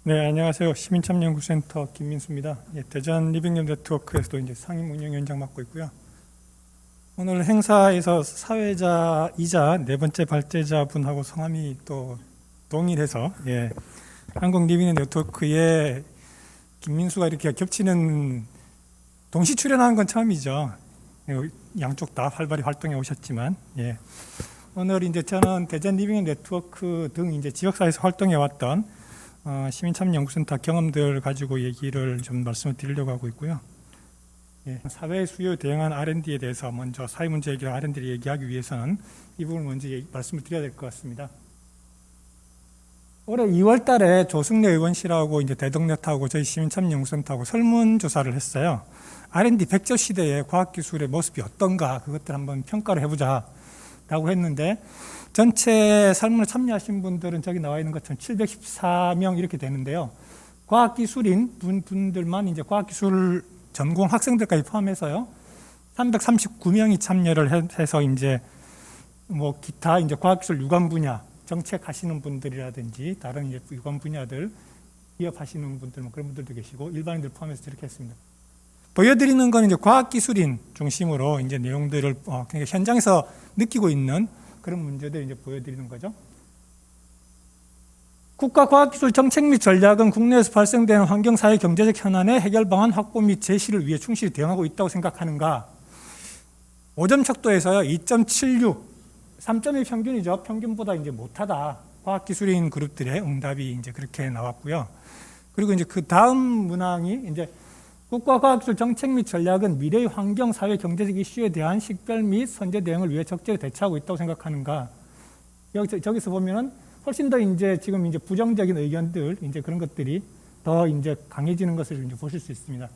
네, 안녕하세요. 시민참여연구센터 김민수입니다. 대전 리빙랩 네트워크에서도 이제 상임운영위원장 맡고 있고요. 오늘 행사에서 사회자이자 네 번째 발제자분하고 성함이 또 동일해서 한국 리빙랩 네트워크에 김민수가 이렇게 겹치는 동시 출연하는 건 처음이죠. 양쪽 다 활발히 활동해 오셨지만 오늘 이제 저는 대전 리빙랩 네트워크 등 이제 지역사회에서 활동해 왔던 시민참여연구센터 경험들 가지고 얘기를 좀 말씀을 드리려고 하고 있고요. 사회 수요 대응한 R&D에 대해서 먼저 사회문제 해결 R&D를 얘기하기 위해서는 이 부분을 먼저 말씀을 드려야 될 것 같습니다. 올해 2월 달에 조승래 의원실하고 이제 대덕넷하고 저희 시민참여연구센터하고 설문조사를 했어요. R&D 백조 시대의 과학기술의 모습이 어떤가 그것들 한번 평가를 해보자 라고 했는데 전체 설문에 참여하신 분들은 저기 나와 있는 것처럼 714명 이렇게 되는데요. 과학기술인 분들만 이제 과학기술 전공 학생들까지 포함해서요. 339명이 참여를 해서 이제 뭐 기타 이제 과학기술 유관 분야 정책 하시는 분들이라든지 다른 이제 유관 분야들 기업하시는 분들 뭐 그런 분들도 계시고 일반인들 포함해서 이렇게 했습니다. 보여드리는 건 이제 과학기술인 중심으로 이제 내용들을 그러니까 현장에서 느끼고 있는 그런 문제들 이제 보여드리는 거죠. 국가과학기술 정책 및 전략은 국내에서 발생되는 환경, 사회, 경제적 현안의 해결 방안 확보 및 제시를 위해 충실히 대응하고 있다고 생각하는가? 5점 척도에서요 2.76, 3점이 평균이죠. 평균보다 이제 못하다. 과학기술인 그룹들의 응답이 이제 그렇게 나왔고요. 그리고 이제 그 다음 문항이 이제 국가과학기술 정책 및 전략은 미래의 환경, 사회, 경제적 이슈에 대한 식별 및 선제 대응을 위해 적절히 대처하고 있다고 생각하는가? 저기서 보면은 훨씬 더 이제 지금 이제 부정적인 의견들, 이제 그런 것들이 더 이제 강해지는 것을 이제 보실 수 있습니다.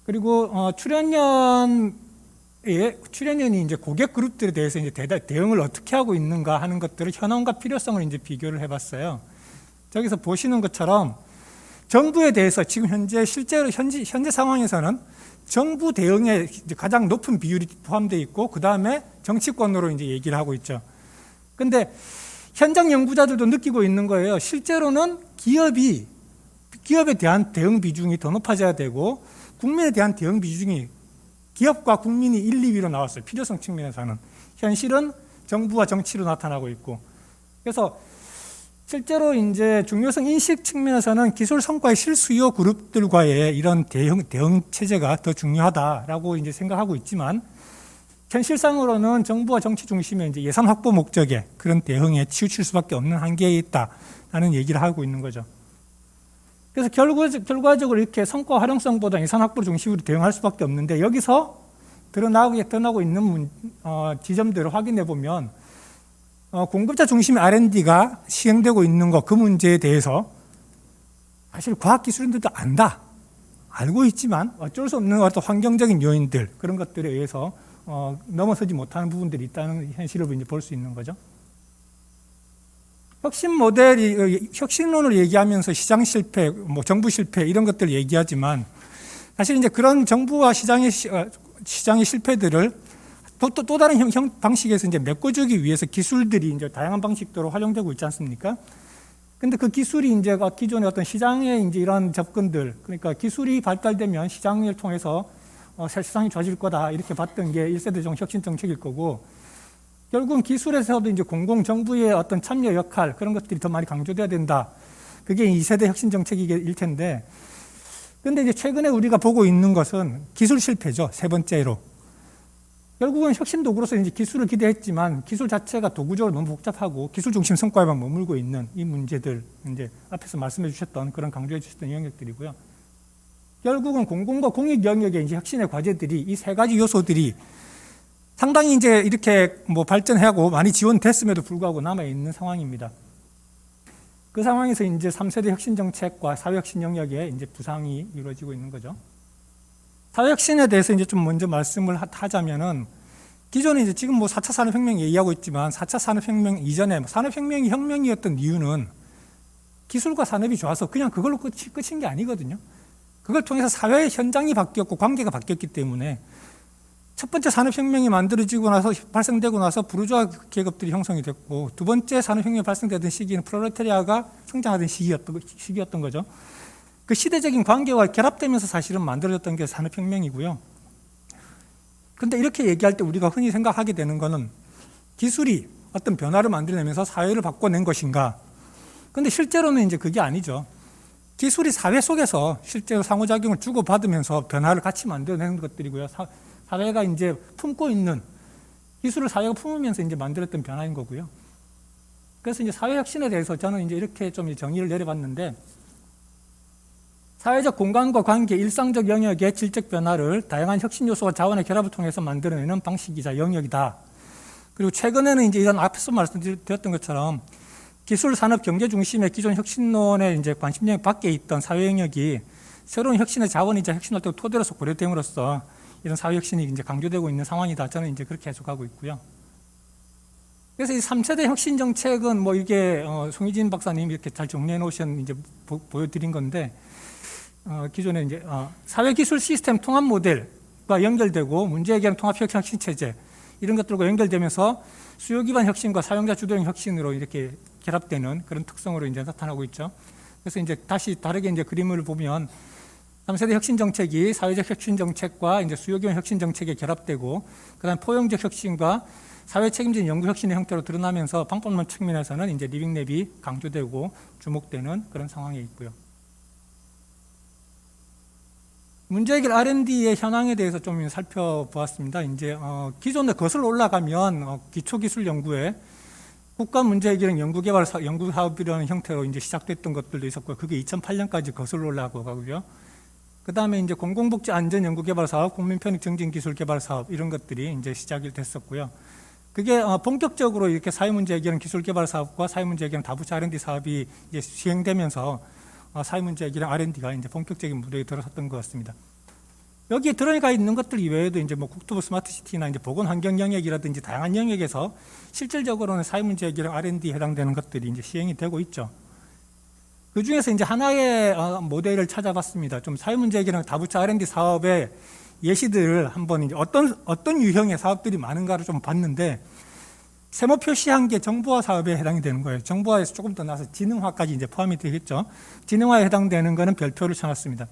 그리고 출연연이 이제 고객 그룹들에 대해서 이제 대응을 어떻게 하고 있는가 하는 것들을 현황과 필요성을 이제 비교를 해봤어요. 저기서 보시는 것처럼 정부에 대해서 지금 실제로 현재 상황에서는 정부 대응에 이제 가장 높은 비율이 포함되어 있고 그 다음에 정치권으로 이제 얘기를 하고 있죠. 근데 현장 연구자들도 느끼고 있는 거예요. 실제로는 기업에 대한 대응 비중이 더 높아져야 되고 국민에 대한 대응 비중이 기업과 국민이 1, 2위로 나왔어요. 필요성 측면에서는. 현실은 정부와 정치로 나타나고 있고. 그래서 실제로 이제 중요성 인식 측면에서는 기술 성과의 실수요 그룹들과의 이런 대응 체제가 더 중요하다라고 이제 생각하고 있지만 현실상으로는 정부와 정치 중심의 이제 예산 확보 목적의 그런 대응에 치우칠 수밖에 없는 한계에 있다라는 얘기를 하고 있는 거죠. 그래서 결과적으로 이렇게 성과 활용성보다 예산 확보 중심으로 대응할 수밖에 없는데 여기서 드러나고 있는 지점들을 확인해 보면 공급자 중심의 R&D가 시행되고 있는 것, 그 문제에 대해서 사실 과학기술인들도 안다. 알고 있지만 어쩔 수 없는 어떤 환경적인 요인들, 그런 것들에 의해서 넘어서지 못하는 부분들이 있다는 현실을 이제 볼 수 있는 거죠. 혁신론을 얘기하면서 시장 실패, 뭐 정부 실패 이런 것들을 얘기하지만 사실 이제 그런 정부와 시장의 실패들을 또 다른 방식에서 이제 메꿔주기 위해서 기술들이 이제 다양한 방식으로 활용되고 있지 않습니까? 근데 그 기술이 이제 기존의 어떤 시장의 이제 이런 접근들, 그러니까 기술이 발달되면 시장을 통해서 세상이 좋아질 거다 이렇게 봤던 게 1세대 혁신 정책일 거고, 결국은 기술에서도 이제 공공정부의 어떤 참여 역할 그런 것들이 더 많이 강조돼야 된다. 그게 2세대 혁신 정책일 텐데, 근데 이제 최근에 우리가 보고 있는 것은 기술 실패죠. 세 번째로. 결국은 혁신 도구로서 이제 기술을 기대했지만 기술 자체가 도구적으로 너무 복잡하고 기술 중심 성과에만 머물고 있는 이 문제들, 이제 앞에서 말씀해 주셨던 그런 강조해 주셨던 영역들이고요. 결국은 공공과 공익 영역의 이제 혁신의 과제들이 이 세 가지 요소들이 상당히 이제 이렇게 뭐 발전하고 많이 지원됐음에도 불구하고 남아 있는 상황입니다. 그 상황에서 이제 3세대 혁신 정책과 사회 혁신 영역에 이제 부상이 이루어지고 있는 거죠. 사회혁신에 대해서 이제 좀 먼저 말씀을 하자면은 기존에 이제 지금 뭐 4차 산업혁명 얘기하고 있지만 4차 산업혁명 이전에 산업혁명이 혁명이었던 이유는 기술과 산업이 좋아서 그냥 그걸로 끝인 게 아니거든요. 그걸 통해서 사회 현장이 바뀌었고 관계가 바뀌었기 때문에 첫 번째 산업혁명이 만들어지고 나서 발생되고 나서 부르주아 계급들이 형성이 됐고, 두 번째 산업혁명이 발생되던 시기는 프롤레타리아가 성장하던 시기였던 거죠. 그 시대적인 관계와 결합되면서 사실은 만들어졌던 게 산업혁명이고요. 그런데 이렇게 얘기할 때 우리가 흔히 생각하게 되는 거는 기술이 어떤 변화를 만들어내면서 사회를 바꿔낸 것인가. 그런데 실제로는 이제 그게 아니죠. 기술이 사회 속에서 실제로 상호작용을 주고받으면서 변화를 같이 만들어내는 것들이고요. 사회가 이제 품고 있는 기술을 사회가 품으면서 이제 만들었던 변화인 거고요. 그래서 이제 사회혁신에 대해서 저는 이제 이렇게 좀 정의를 내려봤는데, 사회적 공간과 관계, 일상적 영역의 질적 변화를 다양한 혁신 요소와 자원의 결합을 통해서 만들어내는 방식이자 영역이다. 그리고 최근에는 이제 이런 앞에서 말씀드렸던 것처럼 기술, 산업, 경제 중심의 기존 혁신론의 이제 관심 영역 밖에 있던 사회 영역이 새로운 혁신의 자원이자 혁신 활동 토대로서 고려됨으로써 이런 사회 혁신이 이제 강조되고 있는 상황이다. 저는 이제 그렇게 해석하고 있고요. 그래서 이 3세대 혁신 정책은 뭐 이게 송희진 박사님이 이렇게 잘 정리해 놓으신 이제 보여드린 건데, 기존에 이제 사회기술 시스템 통합 모델과 연결되고 문제 해결 통합 혁신 체제 이런 것들과 연결되면서 수요 기반 혁신과 사용자 주도형 혁신으로 이렇게 결합되는 그런 특성으로 이제 나타나고 있죠. 그래서 이제 다시 다르게 이제 그림을 보면 3세대 혁신 정책이 사회적 혁신 정책과 이제 수요 기반 혁신 정책에 결합되고, 그다음 포용적 혁신과 사회 책임진 연구 혁신의 형태로 드러나면서 방법론 측면에서는 이제 리빙랩이 강조되고 주목되는 그런 상황에 있고요. 문제 해결 R&D의 현황에 대해서 좀 살펴보았습니다. 이제 기존에 거슬러 올라가면 기초기술 연구에 국가 문제 해결 연구 사업이라는 형태로 이제 시작됐던 것들도 있었고요. 그게 2008년까지 거슬러 올라가고요. 그 다음에 이제 공공복지 안전 연구 개발 사업, 국민 편익 증진 기술 개발 사업 이런 것들이 이제 시작이 됐었고요. 그게 본격적으로 이렇게 사회 문제 해결 기술 개발 사업과 사회 문제 해결 다부처 R&D 사업이 이제 시행되면서 사회 문제 해결 R&D가 이제 본격적인 무대에 들어섰던 것 같습니다. 여기에 들어가 있는 것들 이외에도 이제 뭐 국토부 스마트시티나 이제 보건 환경 영역이라든지 다양한 영역에서 실질적으로는 사회 문제 해결 R&D에 해당되는 것들이 이제 시행이 되고 있죠. 그 중에서 이제 하나의 모델을 찾아봤습니다. 좀 사회 문제 해결 다부처 R&D 사업의 예시들을 한번 이제 어떤 유형의 사업들이 많은가를 좀 봤는데, 세모 표시한 게 정보화 사업에 해당이 되는 거예요. 정보화에서 조금 더 나서 지능화까지 이제 포함이 되겠죠. 지능화에 해당되는 거는 별표를 쳐놨습니다.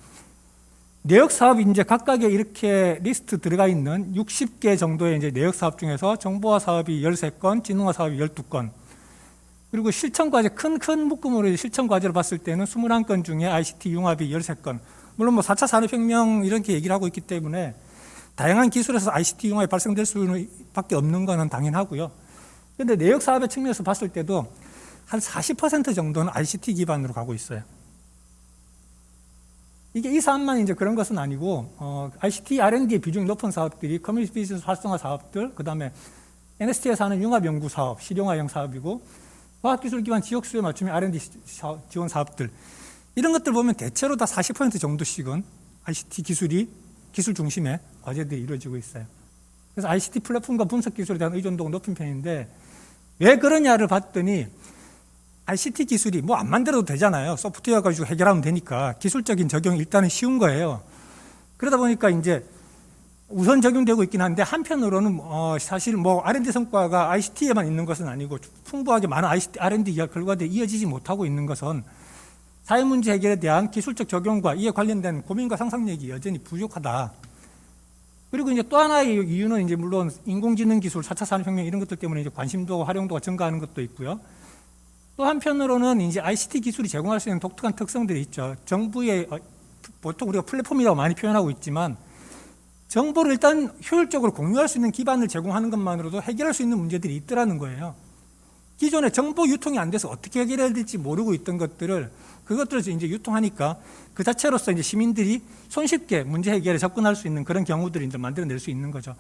내역 사업이 이제 각각의 이렇게 리스트 들어가 있는 60개 정도의 이제 내역 사업 중에서 정보화 사업이 13건, 지능화 사업이 12건, 그리고 실천 과제 큰 묶음으로 실천 과제를 봤을 때는 21건 중에 ICT 융합이 13건. 물론 뭐 4차 산업혁명 이렇게 얘기를 하고 있기 때문에 다양한 기술에서 ICT 융합이 발생될 수밖에 없는 거는 당연하고요. 그런데 내역 사업의 측면에서 봤을 때도 한 40% 정도는 ICT 기반으로 가고 있어요. 이게 이 사업만 이제 그런 것은 아니고, ICT R&D의 비중이 높은 사업들이 커뮤니티 비즈니스 활성화 사업들, 그 다음에 NST에서 하는 융합 연구 사업, 실용화형 사업이고, 과학기술 기반 지역 수요에 맞추면 R&D 지원 사업들, 이런 것들 보면 대체로 다 40% 정도씩은 ICT 기술 중심의 과제들이 이루어지고 있어요. 그래서 ICT 플랫폼과 분석 기술에 대한 의존도가 높은 편인데, 왜 그러냐를 봤더니 ICT 기술이 뭐 안 만들어도 되잖아요. 소프트웨어 가지고 해결하면 되니까 기술적인 적용이 일단은 쉬운 거예요. 그러다 보니까 이제 우선 적용되고 있긴 한데, 한편으로는 사실 뭐 R&D 성과가 ICT에만 있는 것은 아니고 풍부하게 많은 ICT R&D 결과들이 이어지지 못하고 있는 것은 사회 문제 해결에 대한 기술적 적용과 이에 관련된 고민과 상상력이 여전히 부족하다. 그리고 이제 또 하나의 이유는 이제 물론 인공지능 기술, 4차 산업혁명 이런 것들 때문에 이제 관심도 활용도가 증가하는 것도 있고요. 또 한편으로는 이제 ICT 기술이 제공할 수 있는 독특한 특성들이 있죠. 정부의 보통 우리가 플랫폼이라고 많이 표현하고 있지만, 정보를 일단 효율적으로 공유할 수 있는 기반을 제공하는 것만으로도 해결할 수 있는 문제들이 있더라는 거예요. 기존에 정보 유통이 안 돼서 어떻게 해결해야 될지 모르고 있던 것들을 그것들을 이제 유통하니까 그 자체로서 이제 시민들이 손쉽게 문제 해결에 접근할 수 있는 그런 경우들을 이제 만들어낼 수 있는 거죠.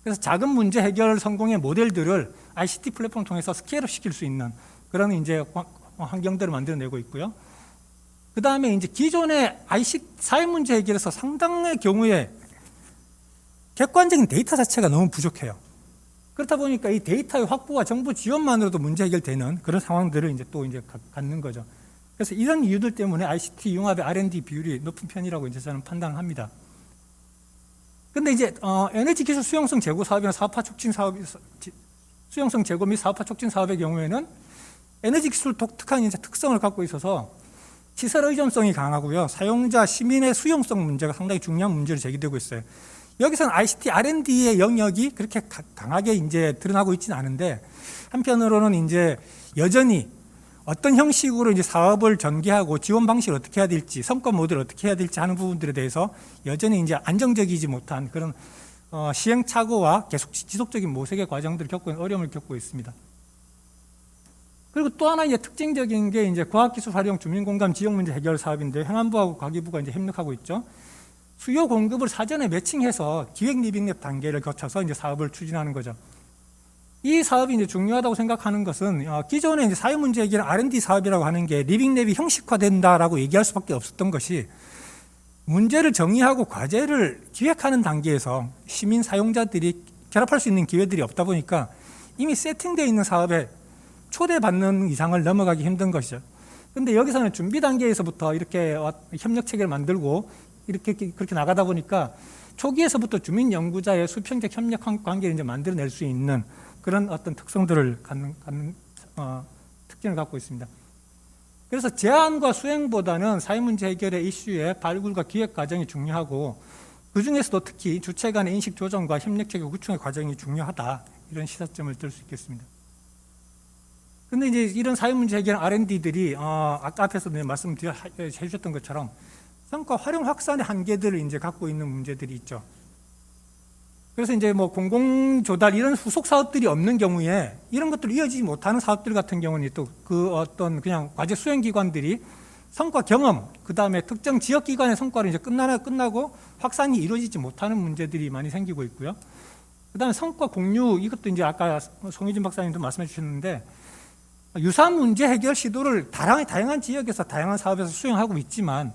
그래서 작은 문제 해결 성공의 모델들을 ICT 플랫폼을 통해서 스케일업 시킬 수 있는 그런 이제 환경들을 만들어내고 있고요. 그 다음에 이제 기존의 사회 문제 해결에서 상당의 경우에 객관적인 데이터 자체가 너무 부족해요. 그렇다 보니까 이 데이터의 확보와 정보 지원만으로도 문제 해결되는 그런 상황들을 이제 또 이제 갖는 거죠. 그래서 이런 이유들 때문에 ICT 융합의 R&D 비율이 높은 편이라고 이제 저는 판단합니다. 근데 이제 에너지 기술 수용성 제고 사업이나 사업화 촉진 사업, 수용성 제고 및 사업화 촉진 사업의 경우에는 에너지 기술 독특한 이제 특성을 갖고 있어서 시설 의존성이 강하고요. 사용자 시민의 수용성 문제가 상당히 중요한 문제로 제기되고 있어요. 여기서는 ICT R&D의 영역이 그렇게 강하게 이제 드러나고 있지는 않은데, 한편으로는 이제 여전히 어떤 형식으로 이제 사업을 전개하고 지원 방식을 어떻게 해야 될지, 성과 모델을 어떻게 해야 될지 하는 부분들에 대해서 여전히 이제 안정적이지 못한 그런 시행착오와 계속 지속적인 모색의 과정들을 어려움을 겪고 있습니다. 그리고 또 하나 이제 특징적인 게 이제 과학기술 활용 주민공감 지역 문제 해결 사업인데, 행안부하고 과기부가 이제 협력하고 있죠. 수요 공급을 사전에 매칭해서 기획 리빙랩 단계를 거쳐서 이제 사업을 추진하는 거죠. 이 사업이 이제 중요하다고 생각하는 것은 기존의 이제 사회 문제 해결 R&D 사업이라고 하는 게 리빙랩이 형식화된다라고 얘기할 수밖에 없었던 것이, 문제를 정의하고 과제를 기획하는 단계에서 시민 사용자들이 결합할 수 있는 기회들이 없다 보니까 이미 세팅되어 있는 사업에 초대받는 이상을 넘어가기 힘든 것이죠. 그런데 여기서는 준비 단계에서부터 이렇게 협력 체계를 만들고 그렇게 나가다 보니까 초기에서부터 주민 연구자의 수평적 협력 관계를 이제 만들어낼 수 있는 그런 어떤 특성들을 갖는 특징을 갖고 있습니다. 그래서 제안과 수행보다는 사회문제 해결의 이슈의 발굴과 기획 과정이 중요하고, 그 중에서도 특히 주체 간의 인식 조정과 협력체계 구축의 과정이 중요하다, 이런 시사점을 들 수 있겠습니다. 그런데 이제 이런 사회문제 해결 R&D들이 아까 앞에서 말씀해 주셨던 것처럼 성과 활용 확산의 한계들을 이제 갖고 있는 문제들이 있죠. 그래서 이제 뭐 공공 조달 이런 후속 사업들이 없는 경우에 이런 것들이 이어지지 못하는 사업들 같은 경우는 또 그 어떤 그냥 과제 수행 기관들이 성과 경험, 그 다음에 특정 지역 기관의 성과로 이제 끝나고 확산이 이루어지지 못하는 문제들이 많이 생기고 있고요. 그 다음에 성과 공유, 이것도 이제 아까 송희진 박사님도 말씀해 주셨는데, 유사한 문제 해결 시도를 다양한 지역에서 다양한 사업에서 수행하고 있지만,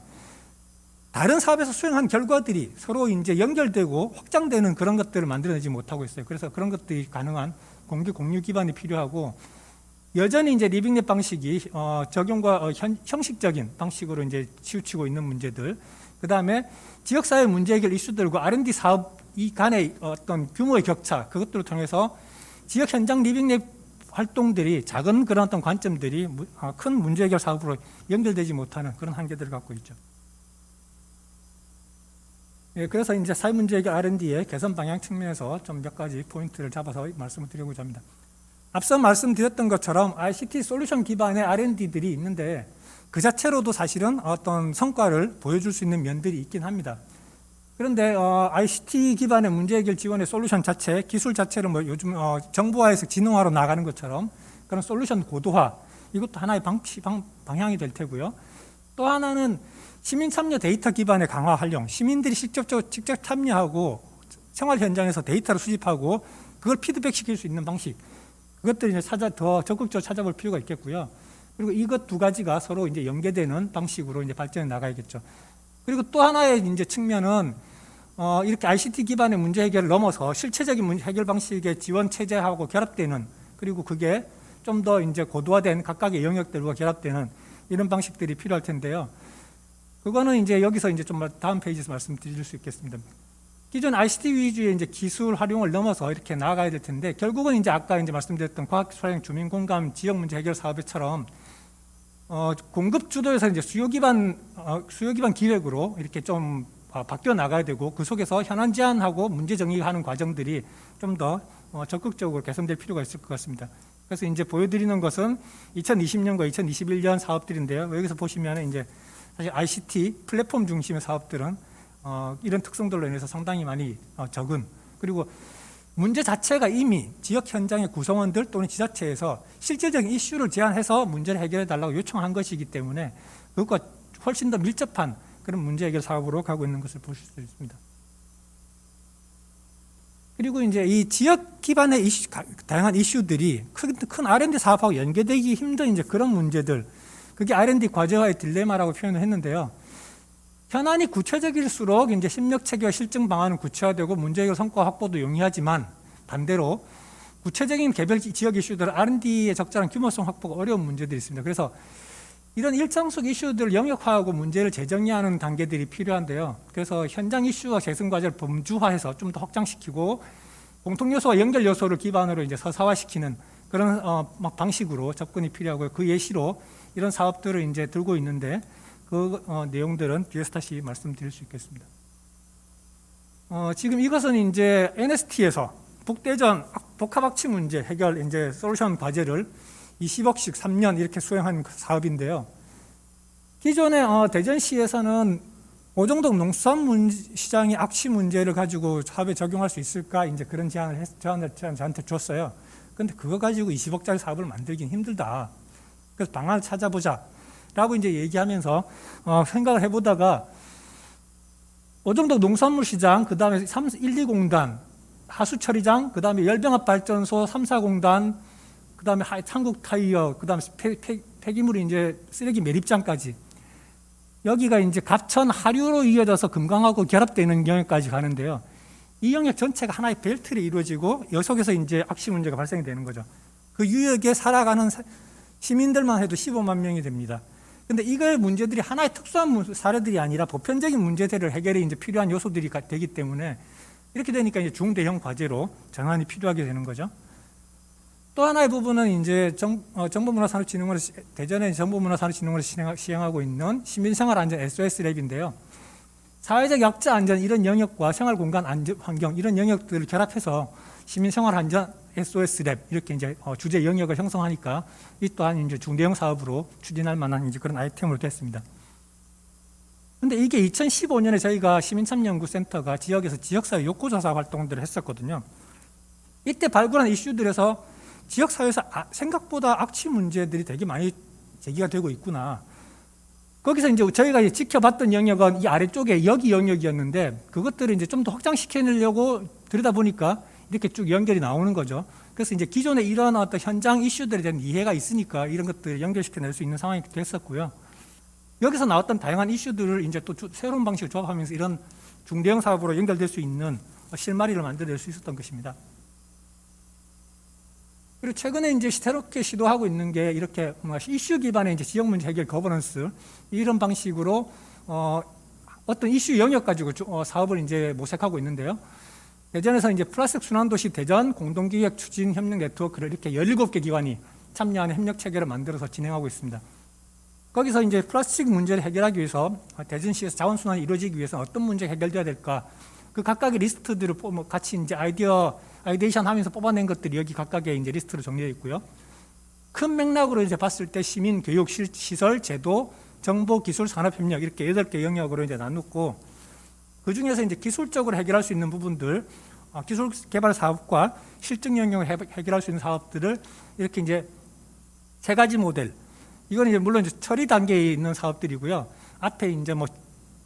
다른 사업에서 수행한 결과들이 서로 이제 연결되고 확장되는 그런 것들을 만들어내지 못하고 있어요. 그래서 그런 것들이 가능한 공개 공유 기반이 필요하고, 여전히 이제 리빙랩 방식이 적용과 형식적인 방식으로 이제 치우치고 있는 문제들, 그 다음에 지역사회 문제 해결 이슈들과 R&D 사업 이 간의 어떤 규모의 격차, 그것들을 통해서 지역 현장 리빙랩 활동들이 작은 그런 어떤 관점들이 큰 문제 해결 사업으로 연결되지 못하는 그런 한계들을 갖고 있죠. 예, 그래서 이제 사회 문제 해결 R&D의 개선 방향 측면에서 좀 몇 가지 포인트를 잡아서 말씀을 드리고자 합니다. 앞서 말씀드렸던 것처럼 ICT 솔루션 기반의 R&D들이 있는데, 그 자체로도 사실은 어떤 성과를 보여줄 수 있는 면들이 있긴 합니다. 그런데 ICT 기반의 문제 해결 지원의 솔루션 자체, 기술 자체를 뭐 요즘 정보화에서 지능화로 나가는 것처럼 그런 솔루션 고도화, 이것도 하나의 방향이 될 테고요. 또 하나는 시민 참여 데이터 기반의 강화 활용, 시민들이 직접 참여하고 생활 현장에서 데이터를 수집하고 그걸 피드백 시킬 수 있는 방식, 그것들을 이제 더 적극적으로 찾아볼 필요가 있겠고요. 그리고 이것 두 가지가 서로 이제 연계되는 방식으로 이제 발전해 나가야겠죠. 그리고 또 하나의 이제 측면은 이렇게 ICT 기반의 문제 해결을 넘어서 실체적인 문제 해결 방식의 지원 체제하고 결합되는, 그리고 그게 좀 더 이제 고도화된 각각의 영역들과 결합되는 이런 방식들이 필요할 텐데요. 그거는 이제 여기서 이제 좀 다음 페이지에서 말씀드릴 수 있겠습니다. 기존 ICT 위주의 이제 기술 활용을 넘어서 이렇게 나아가야 될 텐데, 결국은 이제 아까 이제 말씀드렸던 과학기술 활용 주민 공감 지역 문제 해결 사업처럼 공급 주도에서 이제 수요 기반 기획으로 이렇게 좀 바뀌어 나가야 되고, 그 속에서 현안 제안하고 문제 정의하는 과정들이 좀 더 적극적으로 개선될 필요가 있을 것 같습니다. 그래서 이제 보여드리는 것은 2020년과 2021년 사업들인데요. 여기서 보시면 이제 사실 ICT 플랫폼 중심의 사업들은 이런 특성들로 인해서 상당히 많이 적은, 그리고 문제 자체가 이미 지역 현장의 구성원들 또는 지자체에서 실질적인 이슈를 제안해서 문제를 해결해 달라고 요청한 것이기 때문에 그것과 훨씬 더 밀접한 그런 문제 해결 사업으로 가고 있는 것을 보실 수 있습니다. 그리고 이제 이 지역 기반의 다양한 이슈들이 큰 R&D 사업하고 연계되기 힘든 이제 그런 문제들, 그게 R&D 과제화의 딜레마라고 표현을 했는데요. 현안이 구체적일수록 이제 협력 체계와 실증 방안은 구체화되고 문제 해결 성과 확보도 용이하지만, 반대로 구체적인 개별 지역 이슈들은 R&D의 적절한 규모성 확보가 어려운 문제들이 있습니다. 그래서 이런 일정 속 이슈들을 영역화하고 문제를 재정리하는 단계들이 필요한데요. 그래서 현장 이슈와 재생 과제를 범주화해서 좀 더 확장시키고 공통 요소와 연결 요소를 기반으로 이제 서사화시키는 그런 방식으로 접근이 필요하고요. 그 예시로 이런 사업들을 이제 들고 있는데 그 내용들은 뒤에서 다시 말씀드릴 수 있겠습니다. 지금 이것은 이제 NST에서 북대전 복합학치 문제 해결 이제 솔루션 과제를 20억씩 3년 이렇게 수행한 사업인데요. 기존에 대전시에서는 오정동 농수산시장의 악취 문제를 가지고 사업에 적용할 수 있을까 이제 그런 제안을 저한테 줬어요. 근데 그거 가지고 20억짜리 사업을 만들긴 힘들다. 그래서 방안을 찾아보자라고 이제 얘기하면서 생각을 해보다가 오정동 농산물시장, 그 다음에 1, 2공단, 하수처리장, 그 다음에 열병합발전소 3, 4공단, 그 다음에 한국타이어, 그 다음에 폐기물이 이제 쓰레기 매립장까지 여기가 이제 갑천 하류로 이어져서 금강하고 결합되는 영역까지 가는데요. 이 영역 전체가 하나의 벨트로 이루어지고 이 속에서 이제 악취 문제가 발생이 되는 거죠. 그 유역에 살아가는 시민들만 해도 15만 명이 됩니다. 근데 이거의 문제들이 하나의 특수한 사례들이 아니라 보편적인 문제들을 해결이 이제 필요한 요소들이 되기 때문에 이렇게 되니까 이제 중대형 과제로 전환이 필요하게 되는 거죠. 또 하나의 부분은 이제 정보문화산업진흥원에서 대전의 정보문화산업진흥원에서 시행하고 있는 시민생활안전 SOS랩인데요. 사회적 약자 안전 이런 영역과 생활공간 안전 환경 이런 영역들을 결합해서 시민생활안전 SOS랩 이렇게 이제 주제 영역을 형성하니까 이 또한 이제 중대형 사업으로 추진할 만한 이제 그런 아이템으로 됐습니다. 근데 이게 2015년에 저희가 시민참여연구센터가 지역에서 지역사회 욕구조사 활동들을 했었거든요. 이때 발굴한 이슈들에서 지역사회에서 생각보다 악취 문제들이 되게 많이 제기가 되고 있구나. 거기서 이제 저희가 지켜봤던 영역은 이 아래쪽에 여기 영역이었는데 그것들을 이제 좀 더 확장시켜내려고 들여다보니까 이렇게 쭉 연결이 나오는 거죠. 그래서 이제 기존에 이런 어떤 현장 이슈들에 대한 이해가 있으니까 이런 것들을 연결시켜낼 수 있는 상황이 됐었고요. 여기서 나왔던 다양한 이슈들을 이제 또 새로운 방식을 조합하면서 이런 중대형 사업으로 연결될 수 있는 실마리를 만들어낼 수 있었던 것입니다. 그리고 최근에 이제 새롭게 시도하고 있는 게 이렇게 이슈 기반의 이제 지역 문제 해결 거버넌스 이런 방식으로 어떤 이슈 영역 가지고 사업을 이제 모색하고 있는데요. 대전에서 이제 플라스틱 순환도시 대전 공동기획 추진 협력 네트워크를 이렇게 17개 기관이 참여하는 협력 체계를 만들어서 진행하고 있습니다. 거기서 이제 플라스틱 문제를 해결하기 위해서 대전시에서 자원순환이 이루어지기 위해서 어떤 문제가 해결돼야 될까 그 각각의 리스트들을 같이 이제 아이데이션 하면서 뽑아낸 것들이 여기 각각의 이제 리스트로 정리되어 있고요. 큰 맥락으로 이제 봤을 때 시민, 교육, 시설, 제도, 정보, 기술, 산업 협력 이렇게 8개 영역으로 이제 나눴고 그 중에서 이제 기술적으로 해결할 수 있는 부분들, 기술 개발 사업과 실증 영역을 해결할 수 있는 사업들을 이렇게 이제 3가지 모델. 이건 이제 물론 이제 처리 단계에 있는 사업들이고요. 앞에 이제 뭐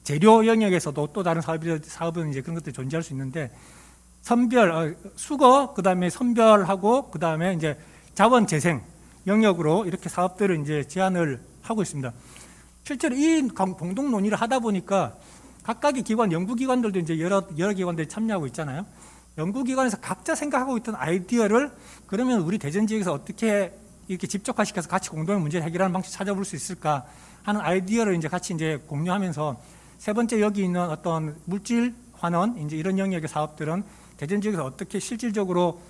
재료 영역에서도 또 다른 사업은 이제 그런 것들이 존재할 수 있는데 수거, 그 다음에 선별하고, 그 다음에 이제 자원 재생 영역으로 이렇게 사업들을 이제 제안을 하고 있습니다. 실제로 이 공동 논의를 하다 보니까 각각의 기관, 연구기관들도 이제 여러 기관들이 참여하고 있잖아요. 연구기관에서 각자 생각하고 있던 아이디어를 그러면 우리 대전 지역에서 어떻게 이렇게 집적화시켜서 같이 공동의 문제를 해결하는 방식 찾아볼 수 있을까 하는 아이디어를 이제 같이 이제 공유하면서 세 번째 여기 있는 어떤 물질 환원 이제 이런 영역의 사업들은 대전 지역에서 어떻게 실질적으로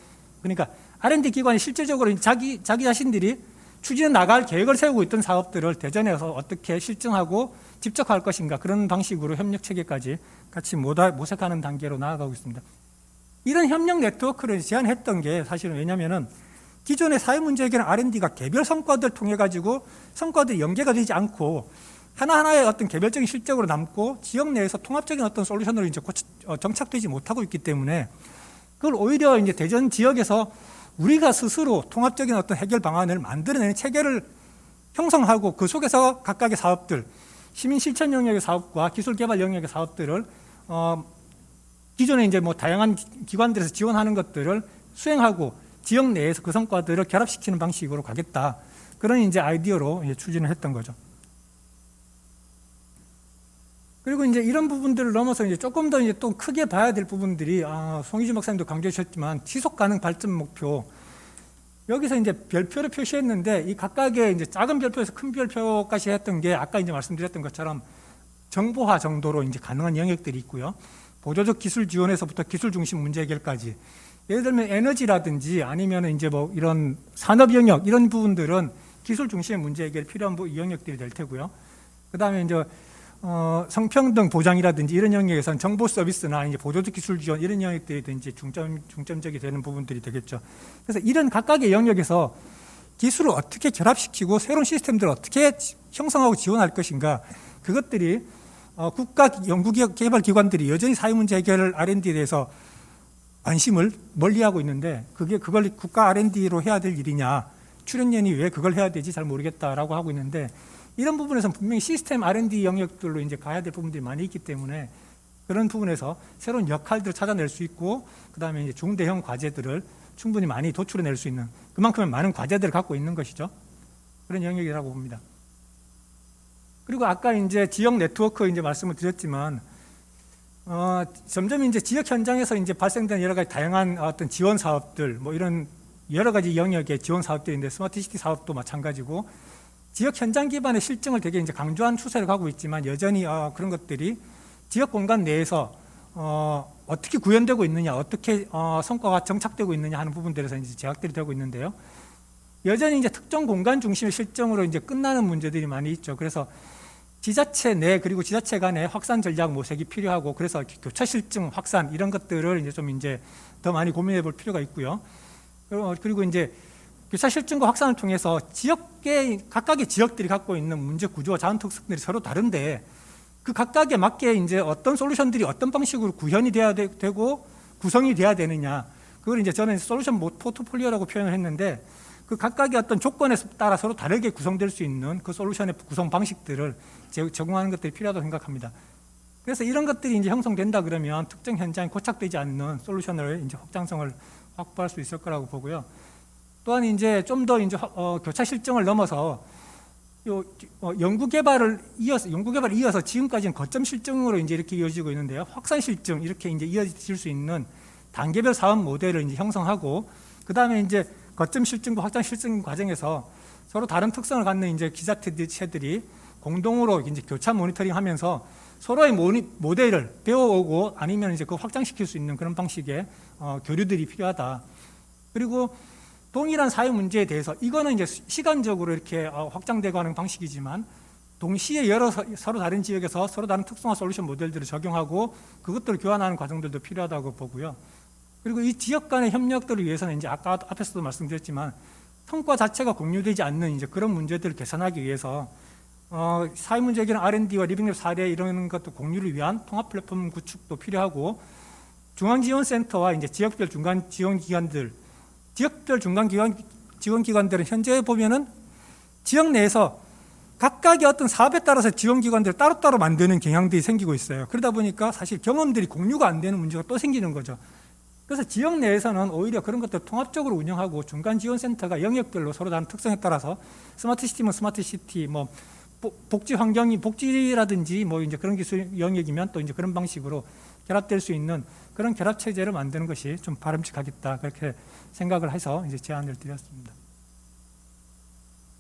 그러니까 R&D 기관이 실질적으로 자기 자신들이 추진해 나갈 계획을 세우고 있던 사업들을 대전에서 어떻게 실증하고 집적할 것인가 그런 방식으로 협력 체계까지 같이 모색하는 단계로 나아가고 있습니다. 이런 협력 네트워크를 제안했던 게 사실은 왜냐하면은 기존의 사회 문제 해결은 R&D가 개별 성과들 통해 가지고 성과들이 연계가 되지 않고 하나하나의 어떤 개별적인 실적으로 남고 지역 내에서 통합적인 어떤 솔루션으로 이제 정착되지 못하고 있기 때문에 그걸 오히려 이제 대전 지역에서 우리가 스스로 통합적인 어떤 해결 방안을 만들어내는 체계를 형성하고 그 속에서 각각의 사업들, 시민 실천 영역의 사업과 기술 개발 영역의 사업들을 기존에 이제 뭐 다양한 기관들에서 지원하는 것들을 수행하고 지역 내에서 그 성과들을 결합시키는 방식으로 가겠다. 그런 이제 아이디어로 이제 추진을 했던 거죠. 그리고 이제 이런 부분들을 넘어서 이제 조금 더 이제 또 크게 봐야 될 부분들이 송희준 박사님도 강조해 주셨지만 지속 가능 발전 목표 여기서 이제 별표를 표시했는데 이 각각의 이제 작은 별표에서 큰 별표까지 했던 게 아까 이제 말씀드렸던 것처럼 정보화 정도로 이제 가능한 영역들이 있고요. 보조적 기술 지원에서부터 기술 중심 문제 해결까지. 예를 들면 에너지라든지 아니면 이제 뭐 이런 산업 영역 이런 부분들은 기술 중심의 문제 해결이 필요한 영역들이 될 테고요. 그다음에 이제 성평등 보장이라든지 이런 영역에서는 정보 서비스나 이제 보조적 기술 지원 이런 영역들이 이제 중점적이 되는 부분들이 되겠죠. 그래서 이런 각각의 영역에서 기술을 어떻게 결합시키고 새로운 시스템들을 어떻게 형성하고 지원할 것인가, 그것들이 국가 연구개발기관들이 여전히 사회문제 해결 R&D에 대해서 관심을 멀리하고 있는데 그걸 국가 R&D로 해야 될 일이냐, 출연연이 왜 그걸 해야 되지 잘 모르겠다라고 하고 있는데, 이런 부분에서는 분명히 시스템 R&D 영역들로 이제 가야 될 부분들이 많이 있기 때문에 그런 부분에서 새로운 역할들을 찾아낼 수 있고, 그 다음에 이제 중대형 과제들을 충분히 많이 도출해낼 수 있는, 그만큼의 많은 과제들을 갖고 있는 것이죠. 그런 영역이라고 봅니다. 그리고 아까 이제 지역 네트워크 이제 말씀을 드렸지만, 점점 이제 지역 현장에서 이제 발생되는 여러 가지 다양한 어떤 지원 사업들, 뭐 이런 여러 가지 영역의 지원 사업들인데, 스마트 시티 사업도 마찬가지고, 지역 현장 기반의 실증을 되게 이제 강조한 추세를 가고 있지만, 여전히 그런 것들이 지역 공간 내에서 어떻게 구현되고 있느냐, 어떻게 성과가 정착되고 있느냐 하는 부분들에서 이제 제약들이 되고 있는데요. 여전히 이제 특정 공간 중심의 실정으로 이제 끝나는 문제들이 많이 있죠. 그래서 지자체 내 그리고 지자체 간의 확산 전략 모색이 필요하고, 그래서 교차 실증 확산 이런 것들을 이제 더 많이 고민해 볼 필요가 있고요. 그리고 이제 교차 실증과 확산을 통해서 각각의 지역들이 갖고 있는 문제 구조와 자원 특성들이 서로 다른데, 그 각각에 맞게 이제 어떤 솔루션들이 어떤 방식으로 구현이 돼야 되고 구성이 돼야 되느냐, 그걸 이제 저는 솔루션 포트폴리오라고 표현을 했는데, 그 각각의 어떤 조건에 따라 서로 다르게 구성될 수 있는 그 솔루션의 구성 방식들을 제공하는 것들이 필요하다고 생각합니다. 그래서 이런 것들이 이제 형성된다 그러면 특정 현장에 고착되지 않는 솔루션을 이제 확장성을 확보할 수 있을 거라고 보고요. 또한 이제 좀 더 이제 교차 실증을 넘어서 연구 개발을 이어서 지금까지는 거점 실증으로 이제 이렇게 이어지고 있는데요. 확산 실증 이렇게 이제 이어질 수 있는 단계별 사업 모델을 이제 형성하고, 그 다음에 이제 거점 실증과 확장 실증 과정에서 서로 다른 특성을 갖는 이제 기자체들이 공동으로 이제 교차 모니터링하면서 서로의 모델을 배워오고 아니면 이제 그 확장시킬 수 있는 그런 방식의 교류들이 필요하다. 그리고 동일한 사회 문제에 대해서 이거는 이제 시간적으로 이렇게 확장되고 하는 방식이지만, 동시에 서로 다른 지역에서 서로 다른 특성화 솔루션 모델들을 적용하고 그것들을 교환하는 과정들도 필요하다고 보고요. 그리고 이 지역 간의 협력들을 위해서는 이제 아까 앞에서도 말씀드렸지만 성과 자체가 공유되지 않는 이제 그런 문제들을 개선하기 위해서 사회 문제 해결 R&D와 리빙랩 사례 이런 것도 공유를 위한 통합 플랫폼 구축도 필요하고, 중앙지원센터와 이제 지역별 중간 지원기관들, 지역별 중간 지원기관들은 현재 보면은 지역 내에서 각각의 어떤 사업에 따라서 지원기관들을 따로따로 만드는 경향들이 생기고 있어요. 그러다 보니까 사실 경험들이 공유가 안 되는 문제가 또 생기는 거죠. 그래서 지역 내에서는 오히려 그런 것들을 통합적으로 운영하고, 중간지원센터가 영역별로 서로 다른 특성에 따라서 스마트시티면 스마트시티, 뭐 복지 환경이 복지라든지 뭐 이제 그런 기술 영역이면 또 이제 그런 방식으로 결합될 수 있는 그런 결합 체제를 만드는 것이 좀 바람직하겠다, 그렇게 생각을 해서 이제 제안을 드렸습니다.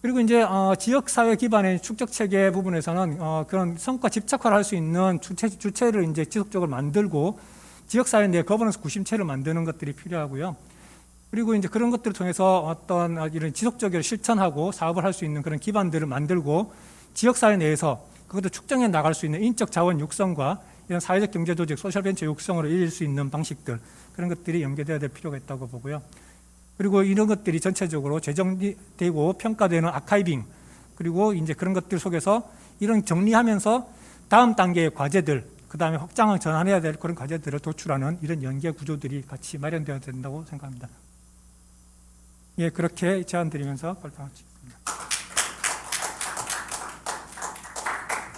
그리고 이제 지역 사회 기반의 축적 체계 부분에서는 그런 성과 집착화를 할 수 있는 주체를 이제 지속적으로 만들고, 지역 사회 내 거버넌스 구심체를 만드는 것들이 필요하고요. 그리고 이제 그런 것들을 통해서 어떤 이런 지속적으로 실천하고 사업을 할 수 있는 그런 기반들을 만들고, 지역 사회 내에서 그것도 축적해 나갈 수 있는 인적 자원 육성과 이런 사회적 경제 조직, 소셜 벤처 육성으로 이룰 수 있는 방식들, 그런 것들이 연계되어야 될 필요가 있다고 보고요. 그리고 이런 것들이 전체적으로 재정되고 평가되는 아카이빙, 그리고 이제 그런 것들 속에서 이런 정리하면서 다음 단계의 과제들, 그 다음에 확장 전환해야 될 그런 과제들을 도출하는 이런 연계 구조들이 같이 마련되어야 된다고 생각합니다. 예, 그렇게 제안 드리면서 발표하겠습니다.